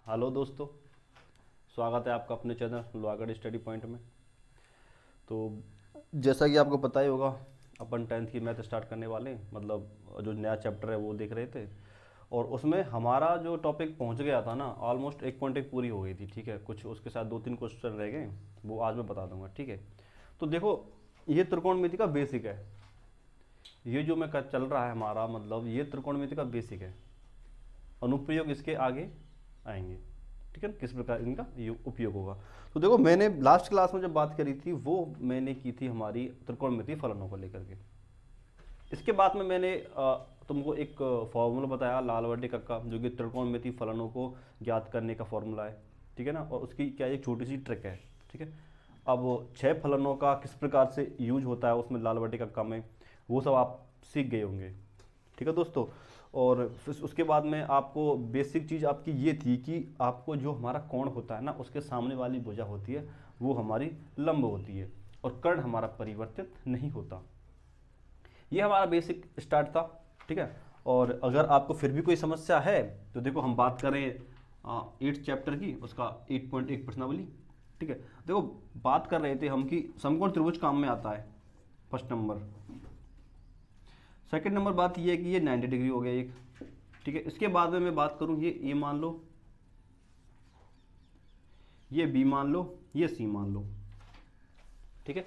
Hello दोस्तों, स्वागत है आपका अपने चैनल लोहागढ़ स्टडी पॉइंट में। तो जैसा कि आपको पता ही होगा, अपन 10th की मैथ स्टार्ट करने वाले हैं, मतलब जो नया चैप्टर है वो देख रहे थे। और उसमें हमारा जो टॉपिक पहुंच गया था ना, ऑलमोस्ट 1.1 पूरी हो गई थी। ठीक है, कुछ उसके साथ 2-3 क्वेश्चन रह गए, वो आज मैं बता दूंगा। ठीक है, तो देखो, ये त्रिकोणमिति का बेसिक है। ये जो मैं चल रहा है हमारा, मतलब ये त्रिकोणमिति का बेसिक है। अनुप्रयोग इसके आगे आएंगे। ठीक है, किस प्रकार इनका उपयोग होगा। तो देखो, मैंने लास्ट क्लास में जब बात करी थी वो मैंने की थी हमारी त्रिकोणमितीय फलनों को लेकर के। इसके बाद में मैंने तुमको एक फॉर्मूला बताया लाल वर्टिका का, जो कि त्रिकोणमितीय फलनों को ज्ञात करने का फॉर्मूला है। ठीक है ना, और उसकी क्या एक छोटी सी ट्रिक है। ठीक है, अब 6 फलनों का किस प्रकार से यूज होता है उसमें लाल वर्टिका में, वो सब आप सीख गए होंगे। ठीक है दोस्तों, और फिर उसके बाद में आपको बेसिक चीज़ आपकी ये थी कि आपको जो हमारा कोण होता है ना, उसके सामने वाली भुजा होती है वो हमारी लंब होती है, और कर्ण हमारा परिवर्तित नहीं होता। ये हमारा बेसिक स्टार्ट था। ठीक है, और अगर आपको फिर भी कोई समस्या है तो देखो, हम बात करें 8th चैप्टर की, उसका 8.1 प्रश्नावली। ठीक है, देखो, बात कर रहे थे हम कि समकोण त्रिभुज काम में आता है, फर्स्ट नंबर। सेकंड नंबर बात ये है कि ये 90 डिग्री हो गया एक। ठीक है, इसके बाद में मैं बात करूं, ये ए मान लो, ये बी मान लो, ये सी मान लो। ठीक है,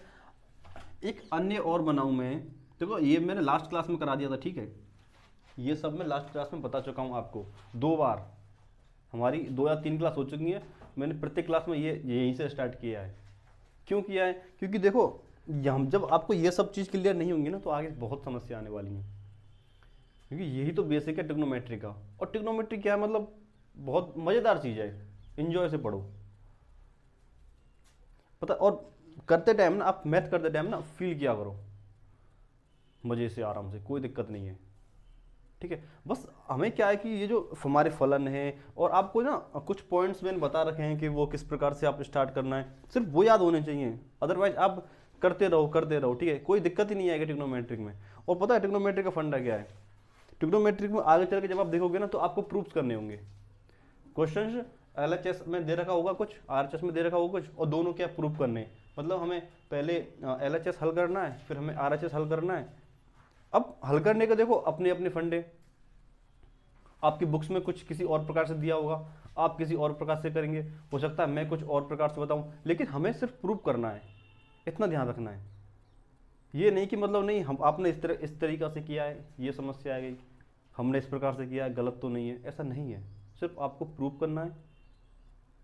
एक अन्य और बनाऊं मैं। देखो, ये मैंने लास्ट क्लास में करा दिया था। ठीक है, ये सब मैं लास्ट क्लास में बता चुका हूं आपको 2 बार। हमारी 2 या 3 क्लास हो चुकी हैं, मैंने प्रत्येक क्लास में ये यहीं से स्टार्ट किया है। क्यों किया है? क्योंकि देखो, हम जब आपको ये सब चीज़ क्लियर नहीं होंगी ना, तो आगे बहुत समस्या आने वाली हैं। क्योंकि यही तो बेसिक है ट्रिग्नोमेट्री का। और ट्रिग्नोमेट्री क्या है, मतलब बहुत मज़ेदार चीज़ है, इन्जॉय से पढ़ो। पता, और करते टाइम ना, आप मैथ करते टाइम ना फील किया करो मज़े से, आराम से, कोई दिक्कत नहीं है। ठीक है, बस हमें क्या है कि ये जो हमारे फलन है, और आपको ना कुछ पॉइंट्स मैंने बता रखे हैं कि वो किस प्रकार से आप स्टार्ट करना है, सिर्फ वो याद होने चाहिए। अदरवाइज आप करते रहो करते रहो। ठीक है, कोई दिक्कत ही नहीं आएगी ट्रिग्नोमेट्रिक में। और पता है ट्रिग्नोमेट्रिक का फंडा क्या है? ट्रिग्नोमेट्रिक में आगे चल के जब आप देखोगे ना, तो आपको प्रूफ्स करने होंगे। क्वेश्चन एलएचएस में दे रखा होगा कुछ, आरएचएस में दे रखा होगा कुछ, और दोनों क्या प्रूफ करने। मतलब हमें पहले एलएचएस हल करना है, फिर हमें आरएचएस हल करना है। अब हल करने का देखो अपने अपने फंडे। आपकी बुक्स में कुछ किसी और प्रकार से दिया होगा, आप किसी और प्रकार से करेंगे, हो सकता है मैं कुछ और प्रकार से बताऊं, लेकिन हमें सिर्फ प्रूफ करना है, इतना ध्यान रखना है। ये नहीं कि मतलब नहीं, हम आपने इस तरीका से किया है, ये समस्या आ गई, हमने इस प्रकार से किया है, गलत तो नहीं है, ऐसा नहीं है। सिर्फ आपको प्रूव करना है,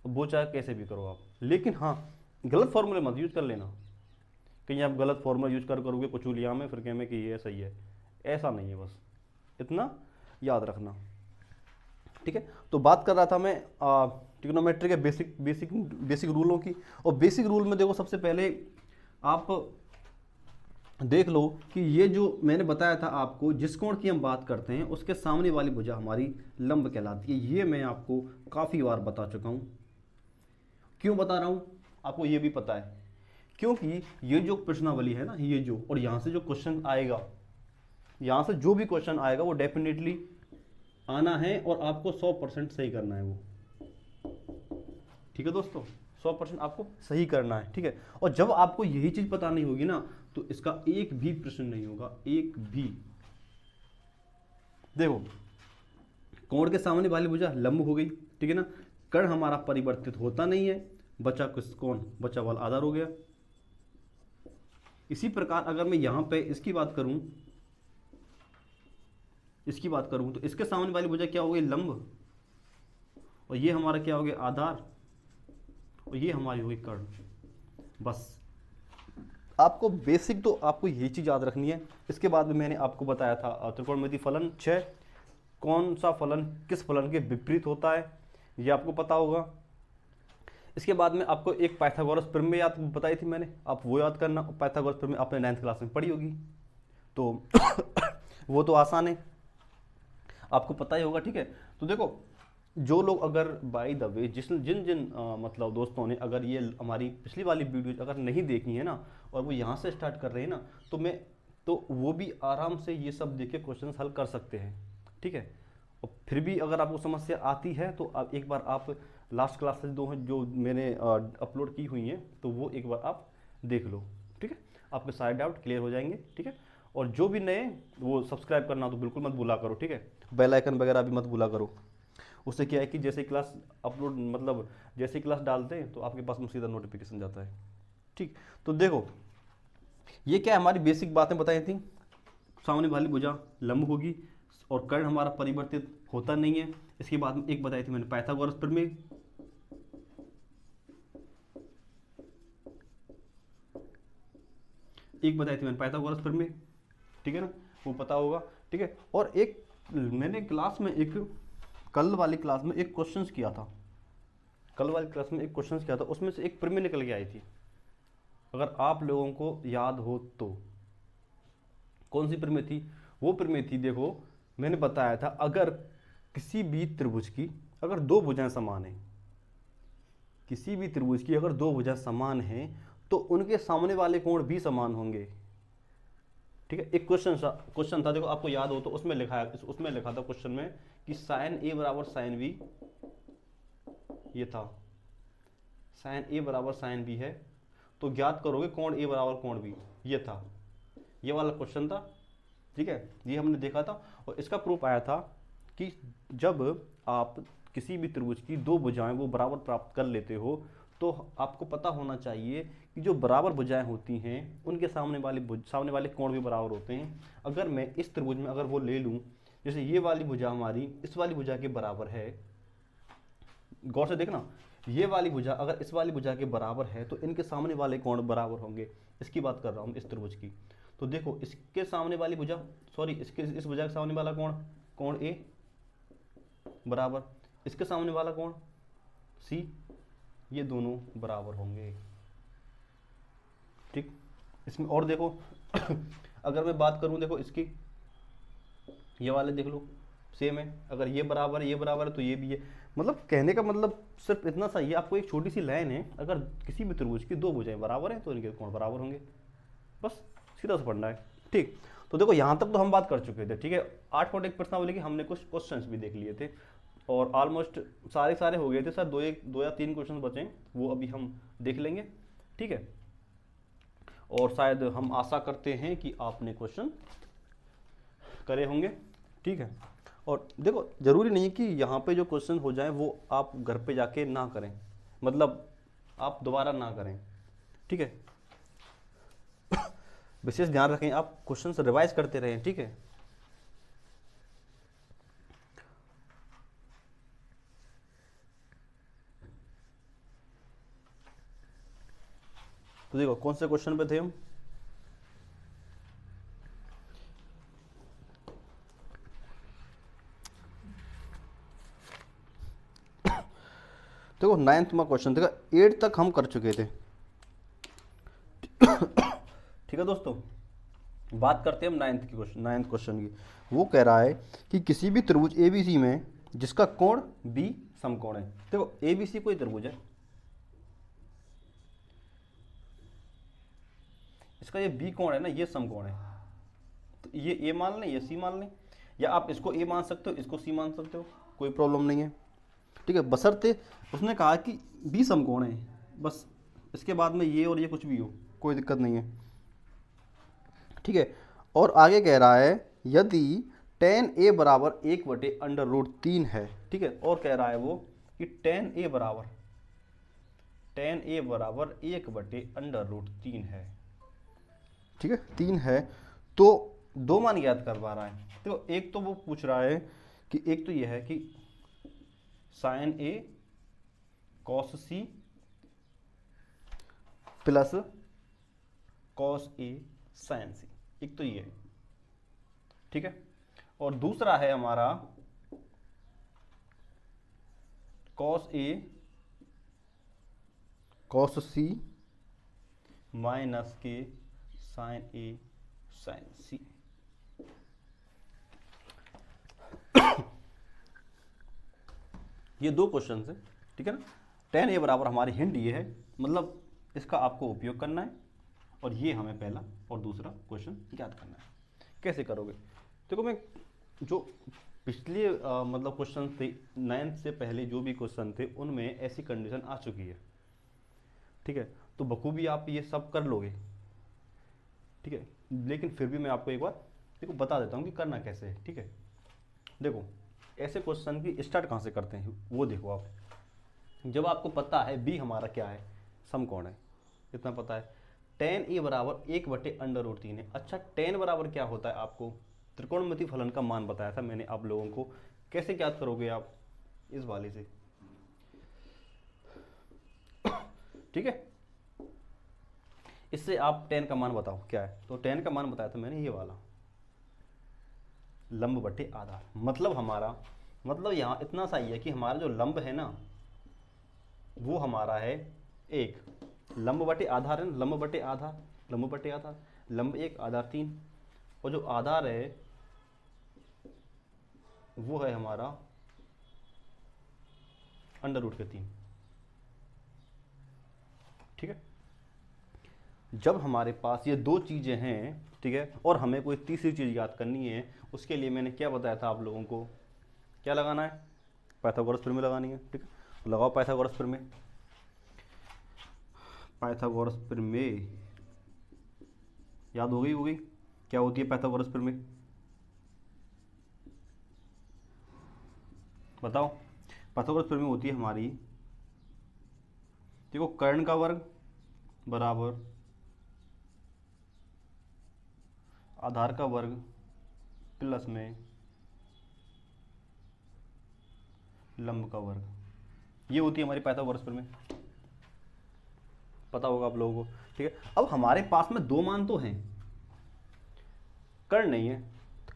वो चाहे कैसे भी करो आप। लेकिन हाँ, गलत फॉर्मूले मत यूज कर लेना। कहीं आप गलत फॉर्मूला यूज करोगे कुचूलिया में, फिर कहें कि ये सही है, ऐसा नहीं है। बस इतना याद रखना। ठीक है, तो बात कर रहा था मैं ट्रिग्नोमेट्री के बेसिक बेसिक बेसिक रूलों की। और बेसिक रूल में देखो, सबसे पहले आप देख लो कि ये जो मैंने बताया था आपको, जिस कोण की हम बात करते हैं उसके सामने वाली भुजा हमारी लंब कहलाती है। ये मैं आपको काफ़ी बार बता चुका हूँ। क्यों बता रहा हूँ, आपको ये भी पता है, क्योंकि ये जो प्रश्नावली है ना, ये जो, और यहाँ से जो क्वेश्चन आएगा, यहाँ से जो भी क्वेश्चन आएगा वो डेफिनेटली आना है, और आपको 100% सही करना है वो। ठीक है दोस्तों, 100% आपको सही करना है। ठीक है, और जब आपको यही चीज पता नहीं होगी ना, तो इसका एक भी प्रश्न नहीं होगा, एक भी। देखो, कोण के सामने वाली भुजा लंब हो गई। ठीक है ना, कर्ण हमारा परिवर्तित होता नहीं है, बचा किस कोण, बचा वाला आधार हो गया। इसी प्रकार अगर मैं यहां पे इसकी बात करूं, तो इसके सामने वाली भुजा क्या हो गई, लंब, और ये हमारा क्या हो गया, आधार, और ये हमारी हुई कर्ण। बस आपको बेसिक तो आपको यही चीज़ याद रखनी है। इसके बाद में मैंने आपको बताया था त्रिकोणमितीय फलन 6, कौन सा फलन किस फलन के विपरीत होता है, ये आपको पता होगा। इसके बाद में आपको एक पाइथागोरस प्रमेय याद बताई थी मैंने, आप वो याद करना। पाइथागोरस प्रमेय आपने 9th क्लास में पढ़ी होगी, तो वो तो आसान है, आपको पता ही होगा। ठीक है, तो देखो, जो लोग अगर बाय द वे जिन जिन मतलब दोस्तों ने अगर ये हमारी पिछली वाली वीडियो अगर नहीं देखी है ना, और वो यहाँ से स्टार्ट कर रहे हैं ना, तो वो भी आराम से ये सब देख के क्वेश्चन हल कर सकते हैं। ठीक है, और फिर भी अगर आपको समस्या आती है तो आप एक बार आप लास्ट क्लासेस दो हैं जो मैंने अपलोड की हुई हैं, तो वो एक बार आप देख लो, ठीक है। आपके सारे डाउट क्लियर हो जाएंगे, ठीक है। और जो भी नए, वो सब्सक्राइब करना तो बिल्कुल मत भूला करो, ठीक है। बेल आइकन वगैरह भी मत भूला करो। उससे क्या है कि जैसे क्लास अपलोड, मतलब जैसे क्लास डालते हैं तो आपके पास में सीधा नोटिफिकेशन जाता है, ठीक। तो देखो, ये क्या हमारी बेसिक बातें बताई थी। सामने वाली भुजा लंब होगी और कर्ण हमारा परिवर्तित होता नहीं है। इसके बाद में एक बताई थी मैंने पाइथागोरस प्रमेय, एक बताई थी मैंने पाइथागोरस प्रमेय, ठीक है ना, वो पता होगा, ठीक है। और एक मैंने क्लास में एक कल वाली क्लास में एक क्वेश्चन किया था, कल वाली क्लास में एक क्वेश्चन किया था, उसमें से एक प्रमेय निकल के आई थी, अगर आप लोगों को याद हो तो। कौन सी प्रमेय थी? वो प्रमेय थी, देखो मैंने बताया था, अगर किसी भी त्रिभुज की अगर दो भुजाएं समान हैं, किसी भी त्रिभुज की अगर दो भुजाएं समान हैं तो उनके सामने वाले कोण भी समान होंगे, ठीक है। एक क्वेश्चन था, देखो आपको याद हो तो उसमें लिखा था क्वेश्चन में कि साइन ए बराबर साइन बी, ये था साइन ए बराबर साइन बी है तो ज्ञात करोगे कोण ए बराबर कोण बी, ये था, ये वाला क्वेश्चन था, ठीक है। ये हमने देखा था और इसका प्रूफ आया था कि जब आप किसी भी त्रिभुज की दो भुजाएं वो बराबर प्राप्त कर लेते हो तो आपको पता होना चाहिए कि जो बराबर भुजाएं होती हैं उनके सामने वाले कोण भी बराबर होते हैं। अगर मैं इस त्रिभुज में अगर वो ले लूं, जैसे ये वाली भुजा हमारी इस वाली भुजा के बराबर है, गौर से देखना, ये वाली भुजा अगर इस वाली भुजा के बराबर है तो इनके सामने वाले कोण बराबर होंगे, इसकी बात कर रहा हूं इस त्रिभुज की। तो देखो इसके सामने वाली भुजा, सॉरी इसके इस भुजा के सामने वाला कोण, कोण ए बराबर इसके सामने वाला कोण सी, ये दोनों बराबर होंगे, ठीक। इसमें और देखो अगर मैं बात करूं, देखो इसकी, ये वाले देख लो सेम है, अगर ये बराबर है तो ये भी है। मतलब कहने का मतलब सिर्फ इतना सा ही है, आपको एक छोटी सी लाइन है, अगर किसी भी त्रिभुज की दो भुजाएं बराबर हैं तो इनके कोण बराबर होंगे, बस सीधा सा पढ़ना है, ठीक। तो देखो यहाँ तक तो हम बात कर चुके थे, ठीक है। 8 पॉइंट प्रश्नावली के हमने कुछ क्वेश्चंस भी देख लिए थे और ऑलमोस्ट सारे हो गए थे सर, दो या तीन क्वेश्चन बचे, वो अभी हम देख लेंगे, ठीक है। और शायद हम आशा करते हैं कि आपने क्वेश्चन करे होंगे, ठीक है। और देखो जरूरी नहीं है कि यहाँ पे जो क्वेश्चन हो जाए वो आप घर पे जाके ना करें, मतलब आप दोबारा ना करें, ठीक है। विशेष ध्यान रखें, आप क्वेश्चन रिवाइज करते रहें, ठीक है। तो देखो कौन से क्वेश्चन पे थे हम, देखो 9th में क्वेश्चन, देखो 8 तक हम कर चुके थे, ठीक है दोस्तों। बात करते हैं हम 9th क्वेश्चन की। वो कह रहा है कि किसी भी त्रिभुज एबीसी में जिसका कोण बी समकोण है। देखो एबीसी कोई त्रिभुज है, इसका ये बी कोण है ना, ये समकोण है, तो ये ए मान लें, ये सी मान लें, या आप इसको ए मान सकते हो, इसको सी मान सकते हो, कोई प्रॉब्लम नहीं है, ठीक है। बशर्ते उसने कहा कि बी समकोण है, बस इसके बाद में ये और ये कुछ भी हो कोई दिक्कत नहीं है, ठीक है। और आगे कह रहा है यदि tan a बराबर 1/√3 है, ठीक है। और कह रहा है वो कि tan a बराबर 1/√3 है, ठीक है, 3 है, तो दो मान याद करवा रहा है। तो एक तो वो पूछ रहा है कि एक तो ये है कि sine a cos c plus cos a sin c, एक तो ये है, ठीक है। और दूसरा है हमारा cos a cos c minus के sin a sin c। ये दो क्वेश्चन है, ठीक है ना। tan a बराबर हमारी हिंट ये है, मतलब इसका आपको उपयोग करना है और ये हमें पहला और दूसरा क्वेश्चन याद करना है। कैसे करोगे? देखो मैं जो पिछले मतलब क्वेश्चन थे 9th से पहले जो भी क्वेश्चन थे उनमें ऐसी कंडीशन आ चुकी है, ठीक है। तो बखूबी आप ये सब कर लोगे, ठीक है। लेकिन फिर भी मैं आपको एक बार देखो बता देता हूँ कि करना कैसे है, ठीक है। देखो ऐसे क्वेश्चन की स्टार्ट कहाँ से करते हैं वो देखो आप। जब आपको पता है बी हमारा क्या है, समकोण है, इतना पता है, tan ए बराबर 1/√3 है। अच्छा tan बराबर क्या होता है, आपको त्रिकोणमिति फलन का मान बताया था मैंने आप लोगों को। कैसे ज्ञात करोगे आप, इस वाले से, ठीक है। इससे आप tan का मान बताओ क्या है, तो tan का मान बताया था मैंने ये वाला, लंब बटे आधार। मतलब हमारा मतलब यहाँ इतना सा ही है कि हमारा जो लंब है ना वो हमारा है 1, लंब बटे आधार है ना, लंब बटे आधार, लंब बटे आधार, लंब 1 आधार 3, और जो आधार है वो है हमारा √3, ठीक है। जब हमारे पास ये दो चीज़ें हैं, ठीक है, और हमें कोई तीसरी चीज़ याद करनी है, उसके लिए मैंने क्या बताया था आप लोगों को, क्या लगाना है, पाइथागोरस प्रमेय लगानी है, ठीक है। लगाओ पाइथागोरस प्रमेय। पाइथागोरस प्रमेय याद हो गई होगी, क्या होती है पाइथागोरस प्रमेय, बताओ। पाइथागोरस प्रमेय होती है हमारी, देखो कर्ण का वर्ग बराबर आधार का वर्ग प्लस में लंब का वर्ग, ये होती है हमारी पाइथागोरस प्रमेय, पता होगा आप लोगों को, ठीक है। अब हमारे पास में दो मान तो हैं, कर्ण नहीं है,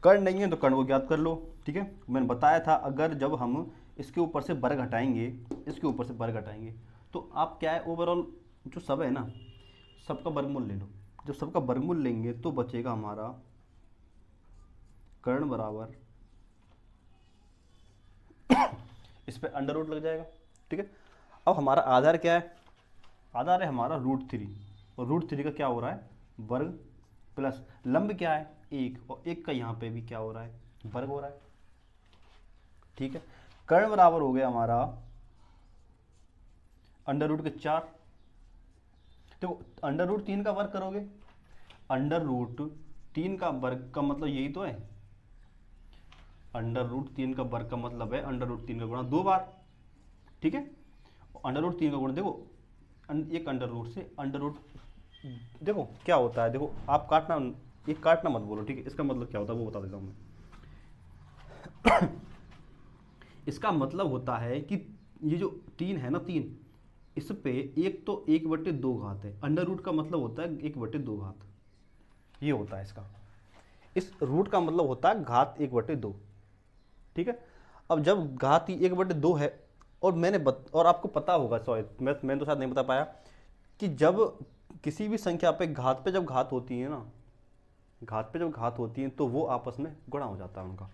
कर्ण नहीं है तो कर्ण को ज्ञात कर लो, ठीक है। मैंने बताया था अगर जब हम इसके ऊपर से वर्ग हटाएंगे, इसके ऊपर से वर्ग हटाएंगे, तो आप क्या है ओवरऑल जो सब है ना, सबका वर्गमूल ले लो। जब सबका वर्गमूल लेंगे तो बचेगा हमारा कर्ण बराबर इस पे अंडर रूट लग जाएगा, ठीक है। अब हमारा आधार क्या है, आधार है हमारा √3, और √3 का क्या हो रहा है, वर्ग, प्लस लंब क्या है 1, और 1 का यहाँ पे भी क्या हो रहा है, वर्ग हो रहा है, ठीक है। कर्ण बराबर हो गया हमारा √4। देखो √3 का वर्ग करोगे, √3 का वर्ग का मतलब यही तो है, √3 का वर्ग का मतलब है √3 का गुणा 2 बार, ठीक है। √3 का गुणा देखो एक अंडर रूट से अंडर रूट, देखो क्या होता है, देखो आप काटना, ये काटना मत बोलो, ठीक है। इसका मतलब क्या होता है वो बता देता हूँ मैं। इसका मतलब होता है कि ये जो 3 है ना, 3 इस पे एक तो 1/2 घात है, अंडर रूट का मतलब होता है 1/2 घात, ये होता है इसका, इस रूट का मतलब होता है घात 1/2, ठीक है। अब जब घात ही 1/2 है, और और आपको पता होगा, सॉरी मैंने तो शायद नहीं बता पाया, कि जब किसी भी संख्या पे घात पे जब घात होती है ना, घात पे जब घात होती है तो वो आपस में गुणा हो जाता है, उनका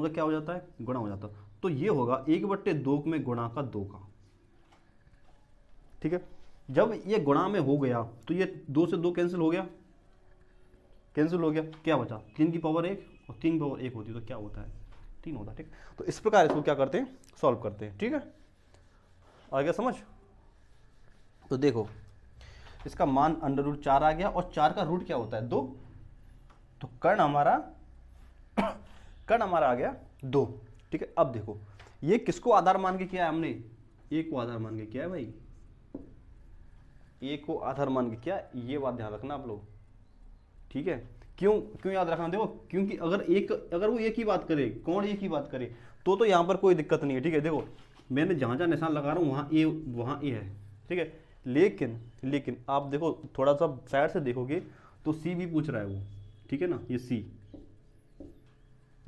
क्या हो जाता है, गुणा हो जाता है। तो ये होगा 1/2 में गुणा का 2 का, ठीक है। जब ये गुणा में हो गया तो ये 2 से 2 कैंसिल हो गया, कैंसिल हो गया, क्या बचा 3 की पावर 1, और 3 की पावर 1 होती है तो क्या होता है 3 होता है, ठीक। तो इस प्रकार इसको क्या करते हैं, सॉल्व करते हैं, ठीक है। आ गया समझ। तो देखो इसका मान √4 आ गया, और 4 का रूट क्या होता है 2, तो कर्ण हमारा आ गया 2, ठीक है। अब देखो ये किसको आधार मान के किया है हमने, ए को आधार मान के किया है भाई, ए को आधार मान के किया, ये बात ध्यान रखना आप लोग, ठीक है। क्यों याद रखना, देखो क्योंकि अगर वो एक ही बात करे, कौन एक ही बात करे, तो यहाँ पर कोई दिक्कत नहीं है, ठीक है। देखो मैंने जहाँ जहाँ निशान लगा रहा हूँ वहाँ ए है, ठीक है। लेकिन आप देखो थोड़ा सा साइड से देखोगे तो सी भी पूछ रहा है वो, ठीक है ना, ये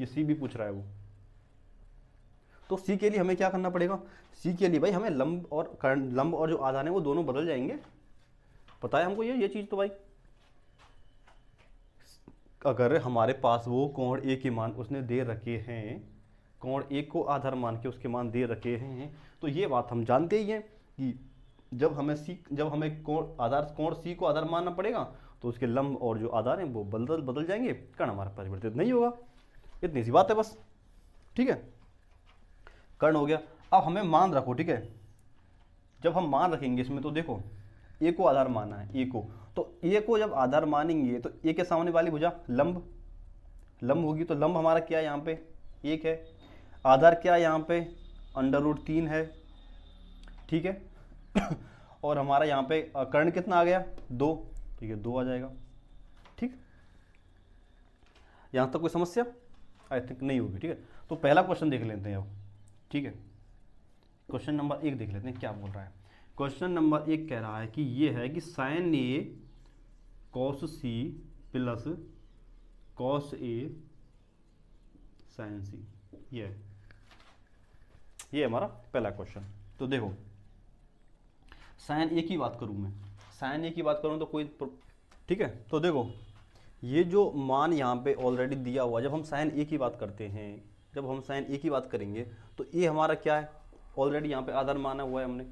सी भी पूछ रहा है वो। तो सी के लिए हमें क्या करना पड़ेगा, सी के लिए भाई हमें लंब और जो आधार है वो दोनों बदल जाएंगे, पता है हमको ये चीज़। तो भाई अगर हमारे पास वो कोण ए के मान उसने दे रखे हैं, कोण ए को आधार मान के उसके मान दे रखे हैं, तो ये बात हम जानते ही हैं कि जब हमें कोण सी को आधार मानना पड़ेगा तो उसके लंब और जो आधार हैं वो बदल जाएंगे, कर्ण हमारा परिवर्तित नहीं होगा, इतनी सी बात है बस, ठीक है, कर्ण हो गया। अब हमें मान रखो, ठीक है, जब हम मान रखेंगे इसमें तो देखो ए को आधार माना है, ए को, तो ए को जब आधार मानेंगे तो ए के सामने वाली भुजा लंब, लंब होगी, तो लंब हमारा क्या है यहाँ पे 1 है, आधार क्या है यहाँ पे √3 है, ठीक है और हमारा यहाँ पे कर्ण कितना आ गया 2, तो ये 2 आ जाएगा। ठीक, यहाँ तक कोई समस्या आई थिंक नहीं होगी। ठीक है, तो पहला क्वेश्चन देख लेते हैं अब। ठीक है, क्वेश्चन नंबर 1 देख लेते हैं क्या बोल रहा है। क्वेश्चन नंबर 1 कह रहा है कि ये है कि sign A cos C plus cos A sign सी, ये हमारा पहला क्वेश्चन। तो देखो साइन ए की बात करूं मैं, साइन ए की बात करूं तो कोई, ठीक है, तो देखो ये जो मान यहाँ पे ऑलरेडी दिया हुआ, जब हम साइन ए की बात करते हैं, जब हम साइन ए की बात करेंगे तो ए हमारा क्या है ऑलरेडी यहाँ पे आधार माना हुआ है हमने,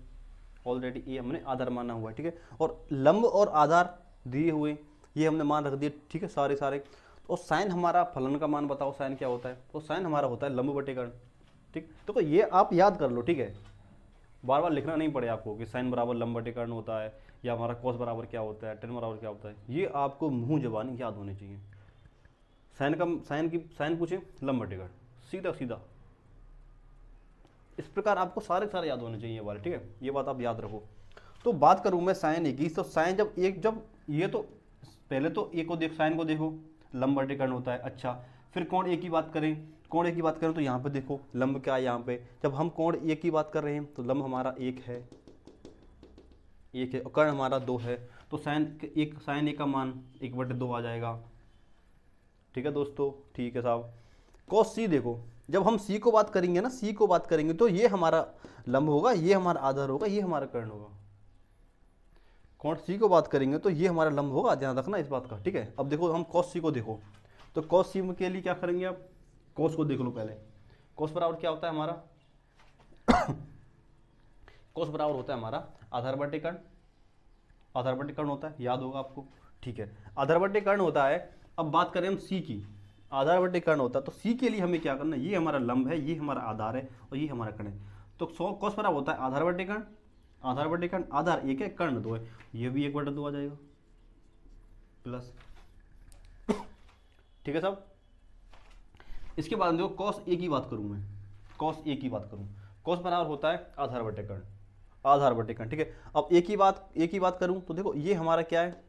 ऑलरेडी ए हमने आधार माना हुआ है। ठीक है, और लंब और आधार दिए हुए ये हमने मान रख दिए। ठीक है, सारे और साइन हमारा फलन का मान बताओ, साइन क्या होता है, तो साइन हमारा होता है लंब बटे कर्ण। ठीक, तो ये आप याद कर लो। ठीक है, बार बार लिखना नहीं पड़े आपको कि साइन बराबर लंब बटे कर्ण होता है, या हमारा कॉस बराबर क्या होता है, टेन बराबर क्या होता है, ये आपको मुंह जबानी याद होने चाहिए। साइन पूछे लंब बटे कर्ण, सीधा सीधा इस प्रकार आपको सारे याद होने चाहिए वाले। ठीक है, ये बात आप याद रखो। तो बात करूं मैं साइन ए की, तो साइन जब ये तो पहले तो ए को देख, साइन को देखो लंब बटे कर्ण होता है। अच्छा, फिर कोण ए की बात करें, कोण ए की बात करें तो यहाँ पे देखो लंब क्या है, यहाँ पे जब हम कोण ए की बात कर रहे हैं तो लंब हमारा 1 है और कर्ण हमारा 2 है, तो साइन ए का मान 1/2 आ जाएगा। ठीक है दोस्तों, ठीक है साहब। कॉस सी देखो, जब हम सी को बात करेंगे ना, सी को बात करेंगे तो ये हमारा लंब होगा, ये हमारा आधार होगा, ये हमारा कर्ण होगा। कोण सी को बात करेंगे तो ये हमारा लंब होगा, ध्यान रखना इस बात का। ठीक है, अब देखो हम कॉस सी को देखो, तो कॉस सी के लिए क्या करेंगे आप, कॉस को देख लो पहले। कॉस बराबर क्या होता है हमारा कॉस बराबर होता है हमारा आधार बटे कर्ण, आधार बटे कर्ण होता है, याद होगा आपको। ठीक है, आधार बटे कर्ण होता है। अब बात करें हम सी की, आधार बटे कर्ण होता है, तो सी के लिए हमें क्या करना है, ये हमारा लंब है, ये हमारा आधार है और ये हमारा कर्ण है। तो कॉस बराबर होता है आधार बटे कर्ण, आधार बटे कर्ण, आधार 1 है कर्ण 2 है, ये भी 1/2 आ जाएगा प्लस। ठीक है साहब, इसके बाद देखो कॉस ए की बात करूं मैं, कॉस ए की बात करूं, कॉस बराबर होता है आधार बटे कर्ण, आधार बटे कर्ण। ठीक है, अब ए की बात करूं तो देखो ये हमारा क्या है,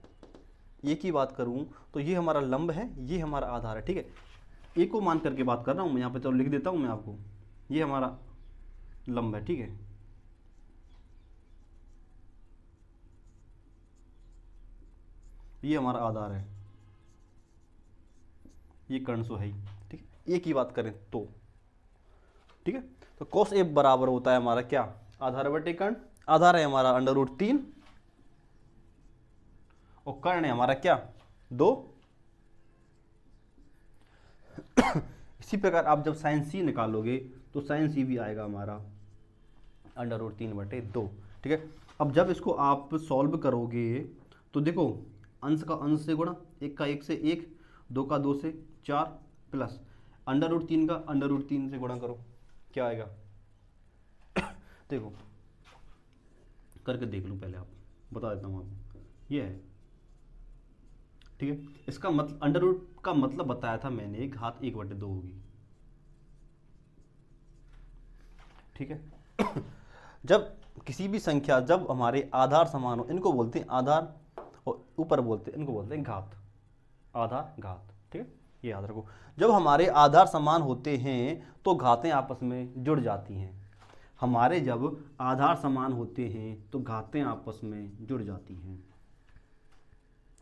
ए की बात करूं तो ये हमारा लंब है, ये हमारा आधार है। ठीक है, ए को मान करके बात कर रहा हूं मैं यहाँ पे, तो लिख देता हूं मैं आपको, ये हमारा लंब है। ठीक है, ये हमारा आधार है, ये कर्ण सो है ही। ठीक है, ए की बात करें तो, ठीक है, तो cos ए बराबर होता है हमारा क्या, आधार बटे कर्ण, आधार है हमारा √3 और कर्ण है हमारा क्या 2। इसी प्रकार आप जब साइन सी निकालोगे तो साइन सी भी आएगा हमारा √3/2। ठीक है, अब जब इसको आप सॉल्व करोगे तो देखो अंश का अंश से गुणा, 1 का 1 से 1, 2 का 2 से 4 प्लस √3 का √3 से गुणा करो, क्या आएगा देखो करके देख लो पहले, आप बता देता हूँ आपको, ये है। ठीक है, इसका मतलब अंडर का मतलब बताया था मैंने, घात 1/2 होगी। ठीक है जब किसी भी संख्या, जब हमारे आधार समान हो, इनको बोलते हैं आधार, और ऊपर बोलते हैं, इनको बोलते हैं घात, आधार घात। ठीक है, ये याद रखो, जब हमारे आधार समान होते हैं तो घातें आपस में जुड़ जाती हैं। हमारे जब आधार समान होते हैं तो घातें आपस में जुड़ जाती हैं,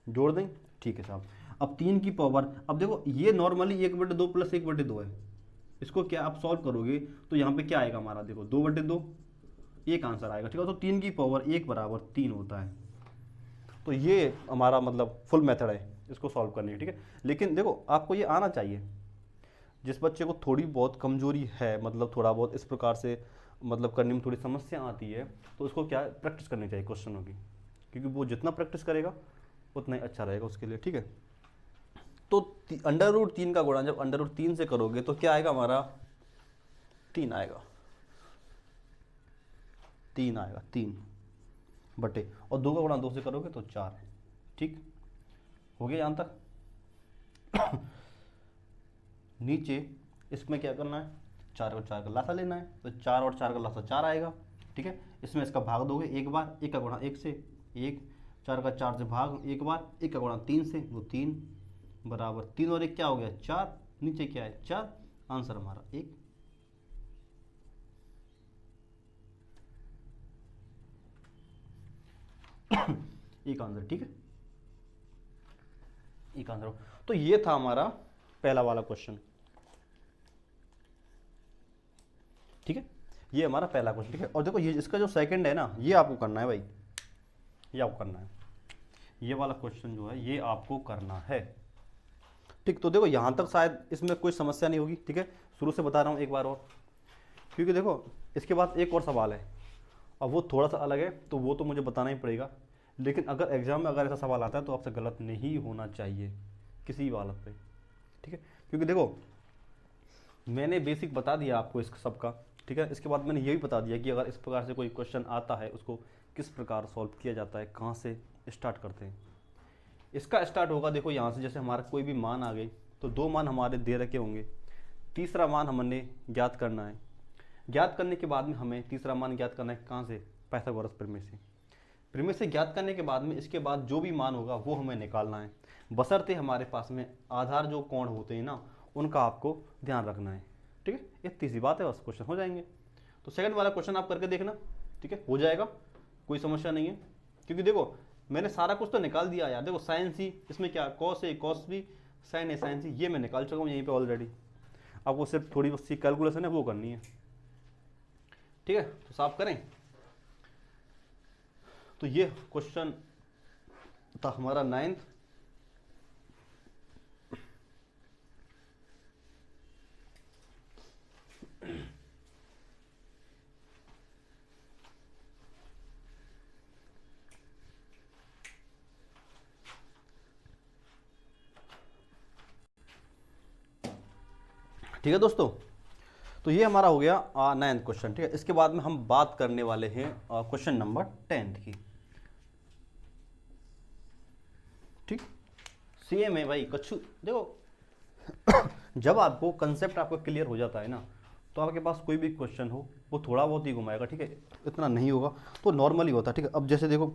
जोड़ दें। ठीक है साहब, अब 3 की पावर, अब देखो ये नॉर्मली 1/2 प्लस 1/2 है, इसको क्या आप सॉल्व करोगे तो यहाँ पे क्या आएगा हमारा, देखो 2/2 एक आंसर आएगा। ठीक है, तो 3 की पावर 1 बराबर 3 होता है। तो ये हमारा मतलब फुल मेथड है इसको सॉल्व करने की। ठीक है, लेकिन देखो आपको ये आना चाहिए, जिस बच्चे को थोड़ी बहुत कमजोरी है, मतलब थोड़ा बहुत इस प्रकार से मतलब करने में थोड़ी समस्या आती है, तो उसको क्या प्रैक्टिस करनी चाहिए क्वेश्चनों की, क्योंकि वो जितना प्रैक्टिस करेगा उतना ही अच्छा रहेगा उसके लिए। ठीक है, तो √3 का गुणा जब √3 से करोगे तो क्या आएगा हमारा 3 आएगा, 3 आएगा, 3 बटे, और 2 का गुणा 2 से करोगे तो 4। ठीक हो गया यहाँ तक। नीचे इसमें क्या करना है, 4 और 4 का लासा लेना है, तो 4 और 4 का लासा 4 आएगा। ठीक है, इसमें इसका भाग दोगे एक बार, 1 का गुणा 1 से 1, 4 का 4 से भाग एक बार, 1 का गुणा 3 से, वो 3 बराबर 3 और 1 क्या हो गया 4, नीचे क्या है 4, आंसर हमारा 1। एक आंसर। ठीक है, एक आंसर। तो ये था हमारा पहला वाला क्वेश्चन। ठीक है, ये हमारा पहला क्वेश्चन। ठीक है, और देखो ये इसका जो सेकंड है ना, ये आपको करना है भाई, ये आपको करना है, ये वाला क्वेश्चन जो है ये आपको करना है। ठीक, तो देखो यहाँ तक शायद इसमें कोई समस्या नहीं होगी। ठीक है, शुरू से बता रहा हूँ एक बार और, क्योंकि देखो इसके बाद एक और सवाल है, अब वो थोड़ा सा अलग है, तो वो तो मुझे बताना ही पड़ेगा। लेकिन अगर एग्जाम में अगर ऐसा सवाल आता है तो आपसे गलत नहीं होना चाहिए किसी भी हालत पे। ठीक है, क्योंकि देखो मैंने बेसिक बता दिया आपको इस सब का। ठीक है, इसके बाद मैंने ये भी बता दिया कि अगर इस प्रकार से कोई क्वेश्चन आता है उसको किस प्रकार सॉल्व किया जाता है, कहाँ से स्टार्ट करते हैं। इसका स्टार्ट होगा देखो यहाँ से, जैसे हमारा कोई भी मान आ गई तो 2 मान हमारे दे रखे होंगे, तीसरा मान हमने ज्ञात करना है। ज्ञात करने के बाद में हमें तीसरा मान ज्ञात करना है कहाँ से, पाइथागोरस प्रमेय से। प्रमेय से ज्ञात करने के बाद में इसके बाद जो भी मान होगा वो हमें निकालना है, बशर्ते हमारे पास में आधार जो कोण होते हैं ना उनका आपको ध्यान रखना है। ठीक है, इतनी सी बात है, बस क्वेश्चन हो जाएंगे। तो सेकंड वाला क्वेश्चन आप करके देखना। ठीक है, हो जाएगा, कोई समस्या नहीं है, क्योंकि देखो मैंने सारा कुछ तो निकाल दिया यार। देखो साइन सी, इसमें क्या cos A cos B, sign A sign सी, ये मैं निकाल चुका हूँ यहीं पे ऑलरेडी। आपको सिर्फ थोड़ी सी कैलकुलेशन है वो करनी है। ठीक है, तो साफ करें। तो ये क्वेश्चन था हमारा 9th। ठीक है दोस्तों, तो ये हमारा हो गया 9th क्वेश्चन। ठीक है, इसके बाद में हम बात करने वाले हैं क्वेश्चन नंबर 10th की। ठीक, सेम है भाई, कछु देखो जब आपको कंसेप्ट आपको क्लियर हो जाता है ना, तो आपके पास कोई भी क्वेश्चन हो वो थोड़ा बहुत ही घुमाएगा। ठीक है, इतना नहीं होगा तो नॉर्मली होता है। ठीक है, अब जैसे देखो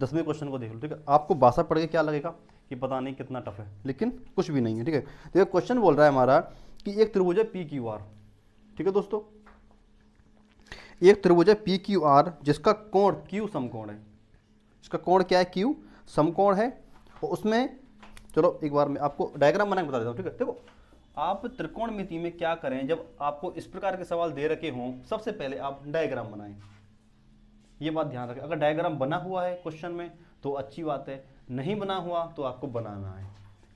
10वें क्वेश्चन को देख लो। ठीक है, आपको भाषा पढ़ के क्या लगेगा कि पता नहीं कितना टफ है, लेकिन कुछ भी नहीं है। ठीक है, देखो क्वेश्चन बोल रहा है हमारा कि एक त्रिभुज है पी क्यू आर। ठीक है दोस्तों, एक त्रिभुज है पी क्यू आर जिसका कोण क्यू समकोण है। इसका कोण क्या है, क्यू समकोण है। और उसमें चलो एक बार मैं आपको डायग्राम बना के बता देता हूँ। ठीक है, देखो आप त्रिकोणमिति में क्या करें, जब आपको इस प्रकार के सवाल दे रखे हों सबसे पहले आप डायग्राम बनाएं। ये बात ध्यान रखें, अगर डायग्राम बना हुआ है क्वेश्चन में तो अच्छी बात है, नहीं बना हुआ तो आपको बनाना है।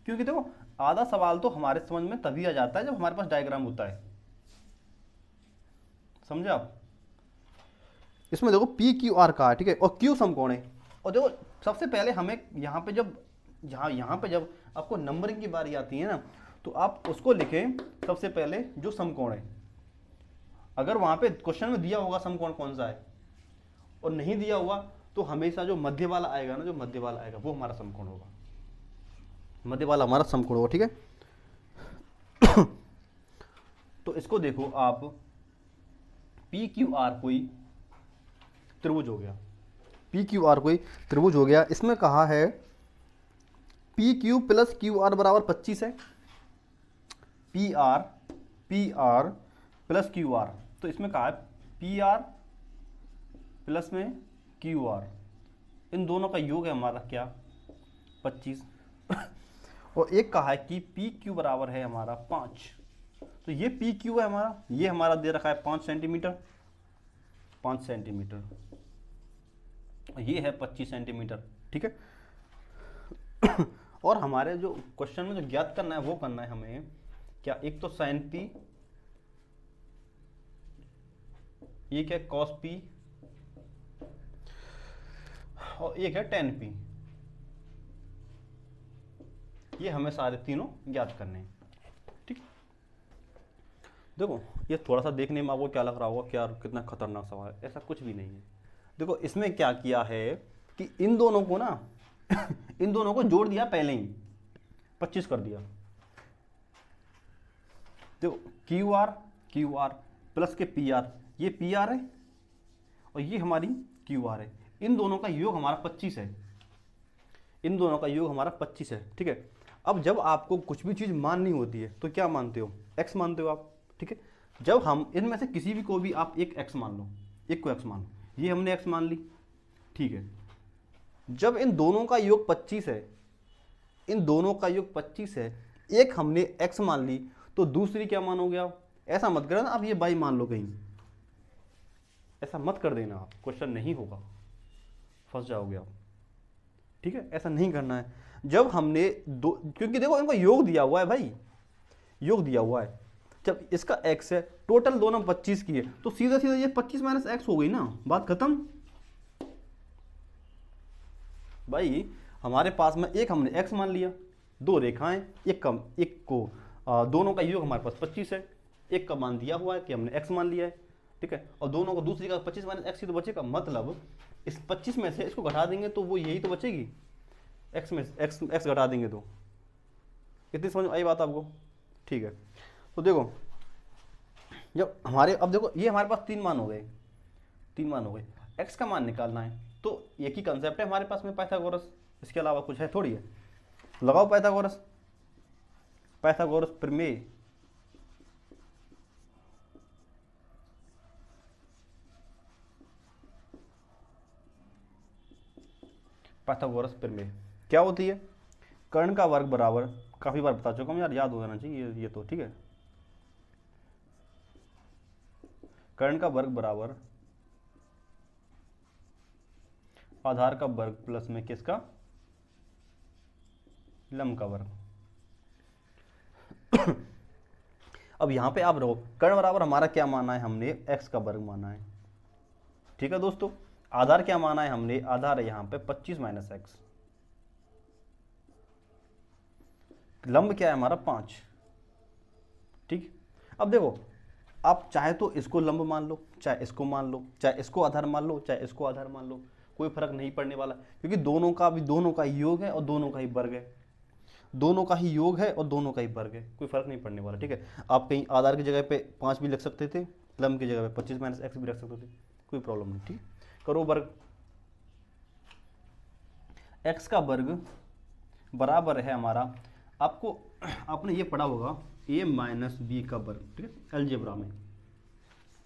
क्योंकि देखो आधा सवाल तो हमारे समझ में तभी आ जाता है जब हमारे पास डायग्राम होता है। समझे आप? इसमें देखो पी क्यू आर का है। ठीक है, और क्यू समकोण है। और देखो सबसे पहले हमें यहाँ पे जब आपको नंबरिंग की बारी आती है ना, तो आप उसको लिखें सबसे पहले जो समकोण है। अगर वहां पे क्वेश्चन में दिया होगा समकोण कौन सा है और नहीं दिया हुआ तो हमेशा जो मध्य वाला आएगा ना, जो मध्य वाला आएगा वो हमारा समकोण होगा, मध्य वाला हमारा समकोण होगा। ठीक है तो इसको देखो आप, पी क्यू आर कोई त्रिभुज हो गया, पी क्यू आर कोई त्रिभुज हो गया। इसमें कहा है P Q plus Q R बराबर 25 है। P R plus Q R, तो इसमें कहा है पी आर प्लस में क्यू आर, इन दोनों का योग है हमारा क्या 25। और एक कहा है कि पी क्यू बराबर है हमारा 5, तो ये पी क्यू है हमारा, ये हमारा दे रखा है 5 सेंटीमीटर, 5 सेंटीमीटर, ये है 25 सेंटीमीटर। ठीक है और हमारे जो क्वेश्चन में जो ज्ञात करना है वो करना है हमें क्या, एक तो साइन पी, एक है कॉस पी और एक है टेन पी। ये हमें सारे तीनों ज्ञात करने हैं। ठीक, देखो ये थोड़ा सा देखने में आपको क्या लग रहा होगा, क्या कितना खतरनाक सवाल है, ऐसा कुछ भी नहीं है। देखो इसमें क्या किया है कि इन दोनों को ना इन दोनों को जोड़ दिया पहले ही, 25 कर दिया। देखो क्यू आर प्लस के पी आर, ये पी आर है और ये हमारी क्यू आर है, इन दोनों का योग हमारा 25 है, इन दोनों का योग हमारा 25 है। ठीक है, अब जब आपको कुछ भी चीज़ माननी होती है तो क्या मानते हो, एक्स मानते हो आप। ठीक है, जब हम इनमें से किसी भी को भी आप एक एक्स मान लो, एक को एक्स मान लो, ये हमने एक्स मान ली। ठीक है, जब इन दोनों का योग 25 है, इन दोनों का योग 25 है, एक हमने एक्स मान ली तो दूसरी क्या मानोगे आप, ऐसा मत करना आप ये बाई मान लो कहीं, ऐसा मत कर देना आप, क्वेश्चन नहीं होगा, फंस जाओगे आप। ठीक है, ऐसा नहीं करना है। जब हमने दो, क्योंकि देखो इनको योग दिया हुआ है भाई, योग दिया हुआ है, जब इसका x है, टोटल दोनों 25 की है, तो सीधा सीधा ये 25 माइनस एक्स हो गई ना, बात खत्म भाई। हमारे पास में एक हमने x मान लिया, दो रेखाएं, एक कम एक को दोनों का योग हमारे पास 25 है, एक का मान दिया हुआ है कि हमने x मान लिया है। ठीक है, और दोनों को दूसरी का 25 माइनस एक्स ही तो बचेगा, मतलब इस 25 में से इसको घटा देंगे तो वो यही तो बचेगी, x में x घटा देंगे तो। इतनी समझ आई बात आपको। ठीक है, तो देखो जब हमारे, अब देखो ये हमारे पास तीन मान हो गए, तीन मान हो गए, x का मान निकालना है तो एक ही कंसेप्ट है हमारे पास में, पाइथागोरस, इसके अलावा कुछ है थोड़ी है। लगाओ पाइथागोरस, पाइथागोरस प्रमेय। पाइथागोरस प्रमेय क्या होती है, कर्ण का वर्ग बराबर, काफी बार बता चुका हूं यार, याद हो जाना चाहिए ये तो। ठीक है, कर्ण का वर्ग बराबर आधार का वर्ग प्लस में किसका, लंब का वर्ग। अब यहां पे आप रहो, कर्ण बराबर हमारा क्या माना है हमने, x का वर्ग माना है। ठीक है दोस्तों, आधार क्या माना है हमने, आधार है यहां पे 25 माइनस एक्स, लंब क्या है हमारा 5। ठीक, अब देखो आप चाहे तो इसको लंब मान लो, चाहे इसको मान लो, चाहे इसको आधार मान लो, चाहे इसको आधार मान लो, कोई फर्क नहीं पड़ने वाला, क्योंकि दोनों का भी, दोनों का ही योग है और दोनों का ही वर्ग है, दोनों का ही योग है और दोनों का ही वर्ग है, कोई फर्क नहीं पड़ने वाला। ठीक है, आप कहीं आधार की जगह पे 5 भी लिख सकते थे, लंब की जगह पे 25 माइनस एक्स भी रख सकते थे, कोई प्रॉब्लम नहीं। ठीक, करो वर्ग, एक्स का वर्ग बराबर है हमारा, आपको आपने ये पढ़ा होगा a माइनस बी का वर्ग। ठीक है, अलजेब्रा में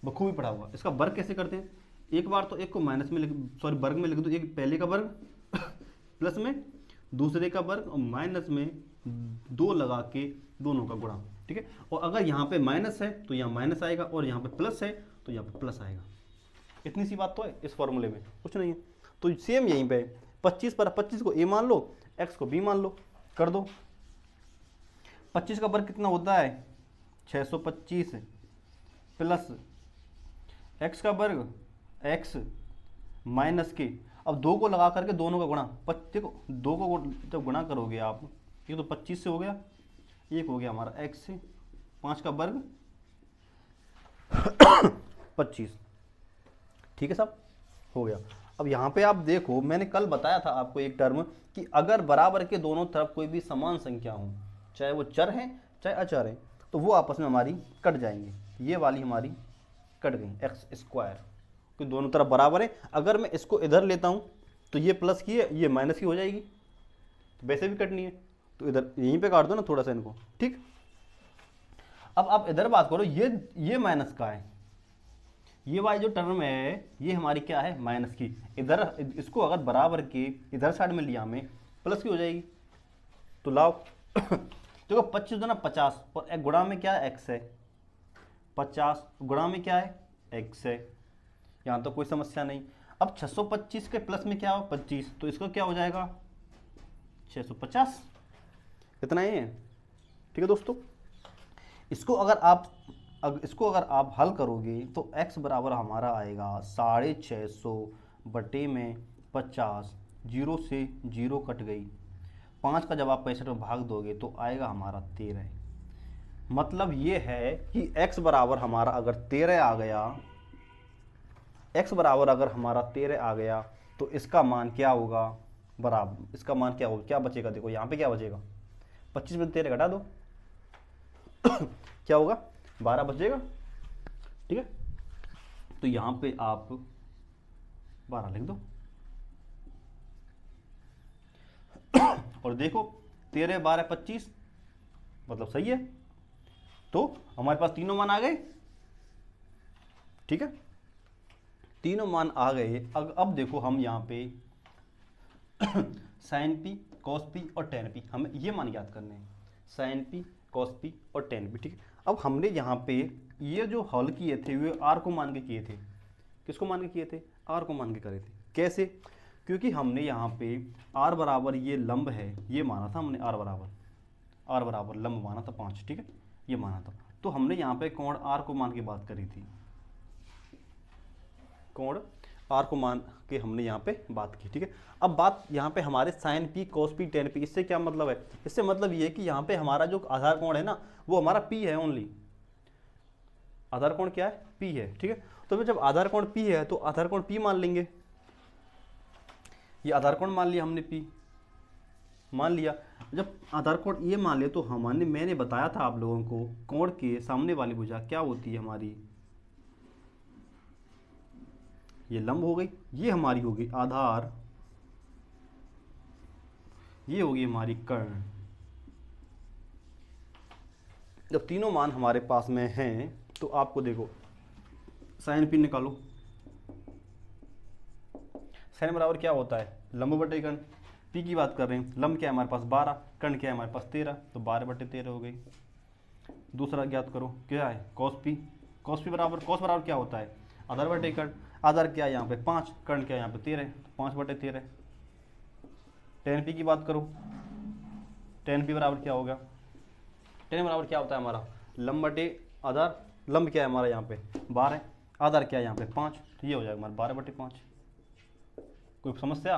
बखूबी पढ़ा हुआ। इसका वर्ग कैसे करते हैं, एक बार तो एक को माइनस में लिख, सॉरी वर्ग में लिख दो, एक पहले का वर्ग प्लस में दूसरे का वर्ग और माइनस में 2 लगा के दोनों का गुणा। ठीक है, और अगर यहाँ पे माइनस है तो यहाँ माइनस आएगा और यहाँ पे प्लस है तो यहाँ पे प्लस आएगा। इतनी सी बात तो है इस फॉर्मूले में, कुछ नहीं है। तो सेम यहीं पे 25 पर 25 को a मान लो, x को b मान लो, कर दो। 25 का वर्ग कितना होता है 625 प्लस x का वर्ग x माइनस के, अब 2 को लगा करके दोनों का गुणा, देखो 2 को जब गुणा करोगे आप, ये तो 25 से हो गया, एक हो गया हमारा x से, 5 का वर्ग 25। ठीक है साहब, हो गया। अब यहाँ पे आप देखो, मैंने कल बताया था आपको एक टर्म कि अगर बराबर के दोनों तरफ कोई भी समान संख्या हो, चाहे वो चर है चाहे अचर है, तो वो आपस में हमारी कट जाएंगे। ये वाली हमारी कट गई, एक्स स्क्वायर, क्योंकि दोनों तरफ बराबर है। अगर मैं इसको इधर लेता हूँ तो ये प्लस की है, ये माइनस की हो जाएगी, तो वैसे भी कटनी है, तो इधर यहीं पे काट दो ना थोड़ा सा इनको। ठीक, अब आप इधर बात करो, ये माइनस का है, ये वाली जो टर्म है ये हमारी क्या है माइनस की, इधर इसको अगर बराबर के इधर साइड में लिया हमें प्लस की हो जाएगी। तो लाओ देखो 25 दो ना 50, और एक गुणा में क्या है x है, 50 गुणा में क्या है x है, यहाँ तो कोई समस्या नहीं। अब 625 के प्लस में क्या हो 25, तो इसको क्या हो जाएगा 650, इतना ही है। ठीक है दोस्तों, इसको अगर आप हल करोगे तो x बराबर हमारा आएगा 650 बटे में 50, 0 से 0 कट गई, 5 का जब आप 65 में भाग दोगे तो आएगा हमारा 13। मतलब ये है कि x बराबर हमारा अगर 13 आ गया, x बराबर अगर हमारा 13 आ गया तो इसका मान क्या होगा, बराबर इसका मान क्या होगा, क्या बचेगा, देखो यहाँ पे क्या बचेगा, 25 में 13 घटा दो क्या होगा, 12 बचेगा। ठीक है, तो यहाँ पे आप 12 लिख दो और देखो 13 12 25 मतलब सही है, तो हमारे पास तीनों मान आ गए। ठीक है, तीनों मान आ गए। अब देखो हम यहाँ पे साइन पी, कॉस पी और टेन पी, हमें ये मान याद करने हैं, साइन पी, कॉस पी और टेन पी। ठीक है, अब हमने यहाँ पे ये जो हल किए थे वे आर को मान के किए थे, किसको मान के किए थे, आर को मान के करे थे। कैसे, क्योंकि हमने यहाँ पे आर बराबर ये लंब है ये माना था हमने, आर बराबर लंब माना था 5। ठीक है, ये माना था, तो हमने यहाँ पे कोण आर को मान के बात करी थी, कोण आर को मान के हमने यहाँ पे बात की। ठीक है, अब बात यहाँ पे हमारे sine P, cos P, tan P, इससे क्या मतलब है, इससे मतलब ये है कि यहाँ पे हमारा जो आधार कोण है ना वो हमारा पी है, ओनली आधार कोण क्या है, पी है। ठीक है, तो फिर जब आधार कोण पी है तो आधार कोण पी मान लेंगे, ये आधार कोण मान लिया हमने, पी मान लिया। जब आधार कोण ये मान लिया तो हमने, मैंने बताया था आप लोगों को, कोण के सामने वाली भुजा क्या होती है हमारी, ये लंब हो गई, ये हमारी होगी आधार, ये होगी हमारी कर्ण। जब तीनों मान हमारे पास में हैं तो आपको देखो साइन पी निकालो, साइन बराबर क्या होता है, लंब बटे कर्ण। पी की बात कर रहे हैं, लंब क्या है हमारे पास 12, कर्ण क्या है हमारे पास 13, तो 12 बटे 13 हो गई। दूसरा ज्ञात करो क्या है, कॉस पी, कॉस बराबर क्या होता है, आधार बटे कर्ण, आधार क्या है यहाँ पे 5, कर्ण क्या है यहाँ पे 13, तो 5 बटे 13। टेन पी की बात करो, टेन पी बराबर क्या होगा, टेन बराबर क्या होता है हमारा, लंब बटे आधार, लंब क्या है हमारा यहाँ पे 12, आधार क्या है यहाँ पे 5, तो ये हो जाएगा हमारा 12 बटे 5। कोई समस्या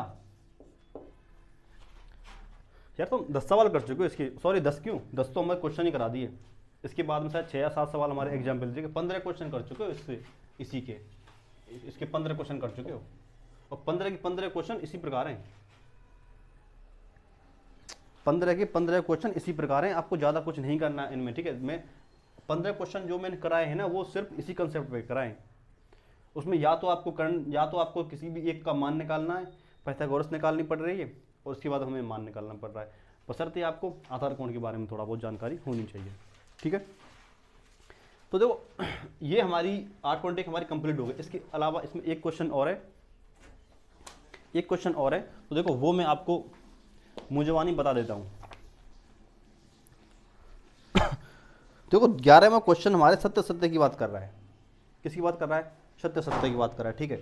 यार, तुम 10 सवाल कर चुके हो इसके, सॉरी 10 क्यों, 10 तो हमारे क्वेश्चन ही करा दिए, इसके बाद में शायद 6 या 7 सवाल हमारे एग्जाम्पल दीजिए, 15 क्वेश्चन कर चुके हो इससे, इसी के इसके 15 क्वेश्चन कर चुके हो, और 15 के 15 क्वेश्चन इसी प्रकार हैं, 15 के 15 क्वेश्चन इसी प्रकार हैं, आपको ज़्यादा कुछ नहीं करना है इनमें। ठीक है, मैं 15 क्वेश्चन जो मैंने कराए हैं ना वो सिर्फ इसी कंसेप्ट पे कराए, उसमें या तो आपको कर्ण, या तो आपको किसी भी एक का मान निकालना है, पाइथागोरस निकालनी पड़ रही है, और उसके बाद हमें मान निकालना पड़ रहा है, बशर्ते आपको आधार कोण के बारे में थोड़ा बहुत जानकारी होनी चाहिए। ठीक है, तो देखो ये हमारी 8 पॉइंट एक हमारी कंप्लीट हो गई। इसके अलावा इसमें एक क्वेश्चन और है, एक क्वेश्चन और है, तो देखो वो मैं आपको मुंजवानी बता देता हूँ। देखो 11वां क्वेश्चन हमारे सत्य सत्य की बात कर रहा है, किसकी बात कर रहा है, सत्य सत्य की बात कर रहा है। ठीक है,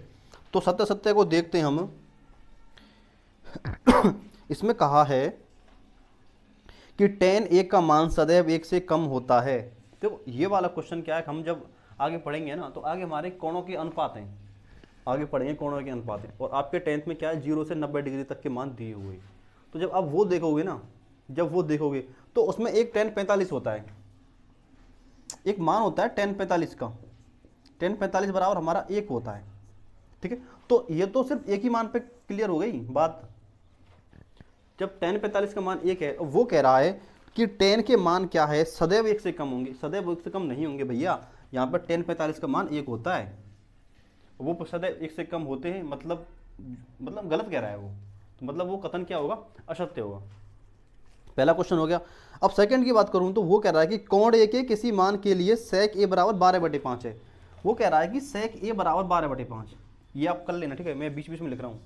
तो सत्य सत्य को देखते हैं हम। इसमें कहा है कि tan 1 का मान सदैव 1 से कम होता है। देखो ये वाला क्वेश्चन क्या है, हम जब आगे पढ़ेंगे ना तो आगे हमारे कोणों के अनुपात हैं, आगे पढ़ेंगे कोणों के अनुपात हैं, और आपके 10th में क्या है 0 से 90 डिग्री तक के मान दिए हुए। तो जब आप वो देखोगे ना, जब वो देखोगे तो उसमें एक tan 45 होता है, एक मान होता है tan 45 का, tan 45 बराबर हमारा 1 होता है। ठीक है, तो ये तो सिर्फ एक ही मान पे क्लियर हो गई बात। जब tan 45 का मान 1 है, वो कह रहा है कि tan के मान क्या है, सदैव 1 से कम होंगे, सदैव 1 से कम नहीं होंगे भैया, यहाँ पर tan 45 का मान 1 होता है, वो सदैव 1 से कम होते हैं, मतलब गलत कह रहा है वो, तो मतलब वो कथन क्या होगा, असत्य होगा। पहला क्वेश्चन हो गया। अब सेकंड की बात करूं तो वो कह रहा है कि कोण ए के किसी मान के लिए sec a बराबर 12/5 है। वो कह रहा है कि sec a बराबर 12/5, ये आप कर लेना। ठीक है, मैं बीच बीच में लिख रहा हूं,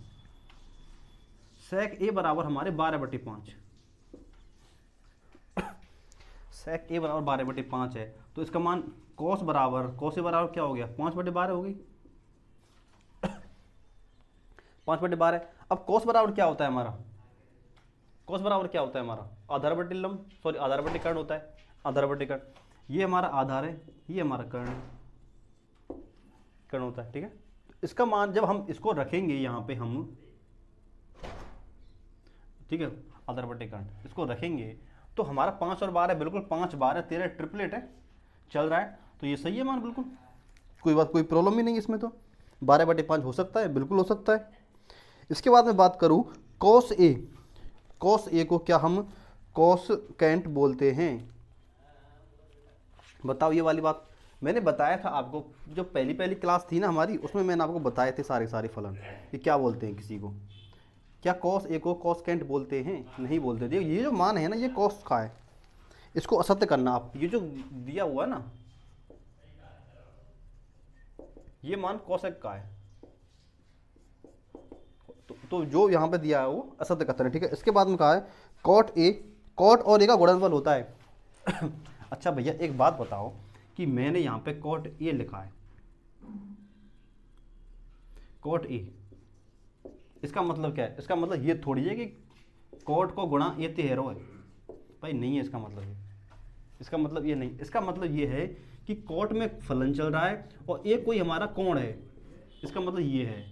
sec a बराबर हमारे 12/5, sec a बराबर 12/5 है, तो इसका मान cos a बराबर क्या हो गया, 5/12 हो गई, 5/12। अब cos बराबर क्या होता है हमारा, cos बराबर क्या होता है हमारा, आधार बटे लंब, सॉरी आधार बटे कर्ण होता है, आधार बटे कर्ण, ये हमारा आधार है, ये हमारा कर्ण होता है। ठीक है, इसका मान जब हम इसको रखेंगे यहाँ पे हम, ठीक है, आधार बटे कर्ण इसको रखेंगे तो हमारा 5 और 12 बिल्कुल 5 12 13 ट्रिपलेट है, चल रहा है, तो ये सही है मान बिल्कुल, कोई बात कोई प्रॉब्लम ही नहीं इसमें। तो 12/5 हो सकता है, बिल्कुल हो सकता है। इसके बाद मैं बात करूँ कॉस ए, कॉस ए को क्या हम कॉस कैंट बोलते हैं? बताओ ये वाली बात मैंने बताया था आपको, जो पहली पहली क्लास थी ना हमारी, उसमें मैंने आपको बताए थे सारे सारे फलन कि क्या बोलते हैं किसी को, क्या कॉस ए को कॉस कैंट बोलते हैं? नहीं बोलते थे। ये जो मान है ना ये कॉस का है, इसको असत्य करना आप, ये जो दिया हुआ है ना ये मान कॉसेक का है, तो जो यहाँ पे दिया है वो असत्य कथन है, ठीक है। इसके बाद में कहा है कॉट ए, कॉट और ए का गुणनफल होता है। अच्छा भैया एक बात बताओ कि मैंने यहाँ पे कॉट ए लिखा है, कॉट ए, इसका मतलब क्या है? इसका मतलब ये थोड़ी है कि कॉट को गुणा ए तेरो है, भाई नहीं है इसका मतलब ये, इसका मतलब ये नहीं, इसका मतलब ये है कि कॉट में फलन चल रहा है और ए कोई हमारा कोण है, इसका मतलब ये है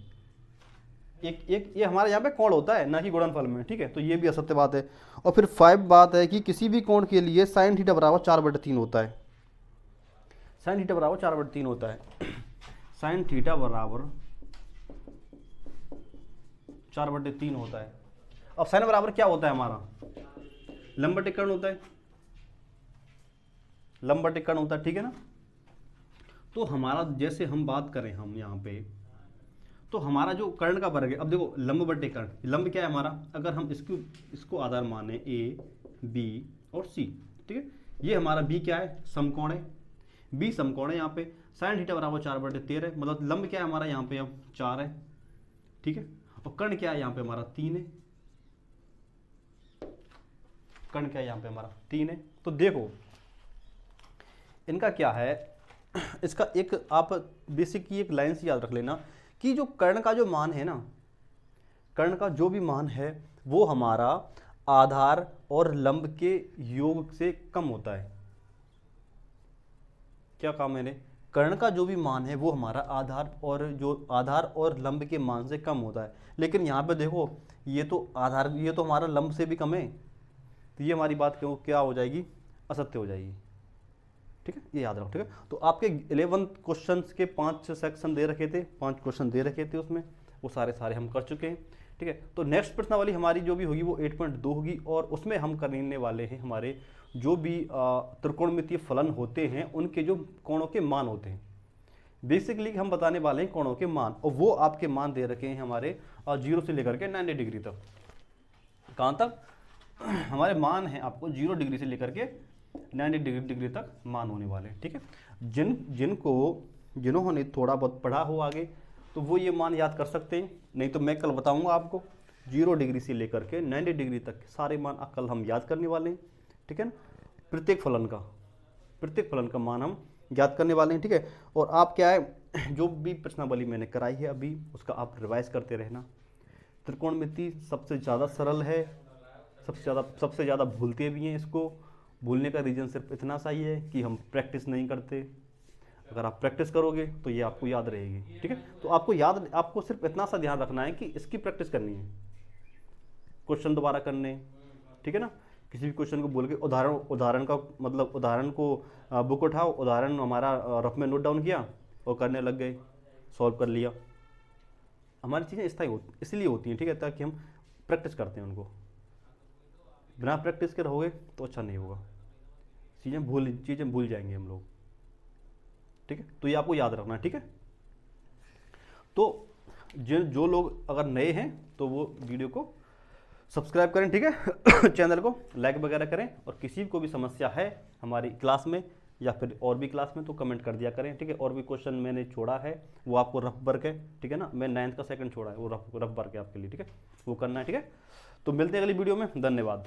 एक ये हमारा यहाँ पे कोण होता है ना कि गुणनफल में, ठीक है। तो ये भी असत्य बात है। और फिर 5 बात है कि किसी भी कोण के लिए साइन थीटा बराबर 4/3 होता है, साइन थीटा बराबर 4/3 होता है, साइन थीटा बराबर 4/3 होता है। अब साइन बराबर क्या होता है हमारा? लंबवतिकरण होता है, लंबवतिकरण होता है, ठीक है ना। तो हमारा जैसे हम बात करें हम यहाँ पे, तो हमारा जो कर्ण का वर्ग है, अब देखो लंबवतिकरण, लंब क्या है हमारा, अगर हम इसको आधार माने ए बी और सी, ठीक है, ये हमारा बी क्या है? समकोण है, बी समकोण है यहाँ पे, साइन थीटा बराबर 4/13, मतलब लंब क्या है हमारा यहाँ पे अब 4 है, ठीक है। और कर्ण क्या है यहाँ पे हमारा 3 है, कर्ण क्या है यहाँ पे हमारा 3 है। तो देखो इनका क्या है, इसका एक आप बेसिक की एक लाइन से याद रख लेना कि जो कर्ण का जो मान है ना, कर्ण का जो भी मान है वो हमारा आधार और लंब के योग से कम होता है। क्या कहा मैंने? कर्ण का जो भी मान है वो हमारा आधार और लंब के मान से कम होता है। लेकिन यहाँ पे देखो ये तो आधार, ये तो हमारा लंब से भी कम है, तो ये हमारी बात क्यों क्या हो जाएगी? असत्य हो जाएगी, ठीक है, ये याद रखो, ठीक है। तो आपके 11 क्वेश्चंस के 5 सेक्शन दे रखे थे, 5 क्वेश्चन दे रखे थे उसमें, वो सारे हम कर चुके हैं, ठीक है। तो नेक्स्ट प्रश्नावली हमारी जो भी होगी वो 8.2 होगी, और उसमें हम करने वाले हैं हमारे जो भी त्रिकोणमितीय फलन होते हैं उनके जो कोणों के मान होते हैं, बेसिकली हम बताने वाले हैं कोणों के मान, और वो आपके मान दे रखे हैं हमारे 0 से लेकर के 90 डिग्री तक। कहाँ तक हमारे मान हैं? आपको 0 डिग्री से लेकर के 90 डिग्री तक मान होने वाले, ठीक है। जिन्होंने थोड़ा बहुत पढ़ा हो आगे तो वो ये मान याद कर सकते हैं, नहीं तो मैं कल बताऊंगा आपको 0 डिग्री से लेकर के 90 डिग्री तक के सारे मान कल हम याद करने वाले हैं, ठीक है ना। प्रत्येक फलन का मान हम याद करने वाले हैं, ठीक है। और आप क्या है, जो भी प्रश्नावली मैंने कराई है अभी उसका आप रिवाइज करते रहना। त्रिकोणमिति सबसे ज़्यादा सरल है, सबसे ज़्यादा भूलते भी हैं। इसको भूलने का रीज़न सिर्फ इतना सा ही है कि हम प्रैक्टिस नहीं करते। अगर आप प्रैक्टिस करोगे तो ये आपको याद रहेगी, ठीक है। तो आपको सिर्फ इतना सा ध्यान रखना है कि इसकी प्रैक्टिस करनी है, क्वेश्चन दोबारा करने, ठीक है ना। किसी भी क्वेश्चन को बोल के उदाहरण का मतलब उदाहरण को बुक उठाओ, उदाहरण हमारा रफ में नोट डाउन किया और करने लग गए, सॉल्व कर लिया। हमारी चीज़ें इसलिए होती हैं, ठीक है, ताकि हम प्रैक्टिस करते हैं उनको। बिना प्रैक्टिस के रहोगे तो अच्छा नहीं होगा, चीज़ें भूल जाएंगे हम लोग, ठीक है। तो ये आपको याद रखना है, ठीक है। तो जो लोग अगर नए हैं तो वो वीडियो को सब्सक्राइब करें, ठीक है। चैनल को लाइक वगैरह करें, और किसी को भी समस्या है हमारी क्लास में या फिर और भी क्लास में तो कमेंट कर दिया करें, ठीक है। और भी क्वेश्चन मैंने छोड़ा है वो आपको रफ वर्क है, ठीक है ना। मैं 9th का सेकंड छोड़ा है, वो रफ वर्क है आपके लिए, ठीक है, वो करना है, ठीक है। तो मिलते हैं अगली वीडियो में, धन्यवाद।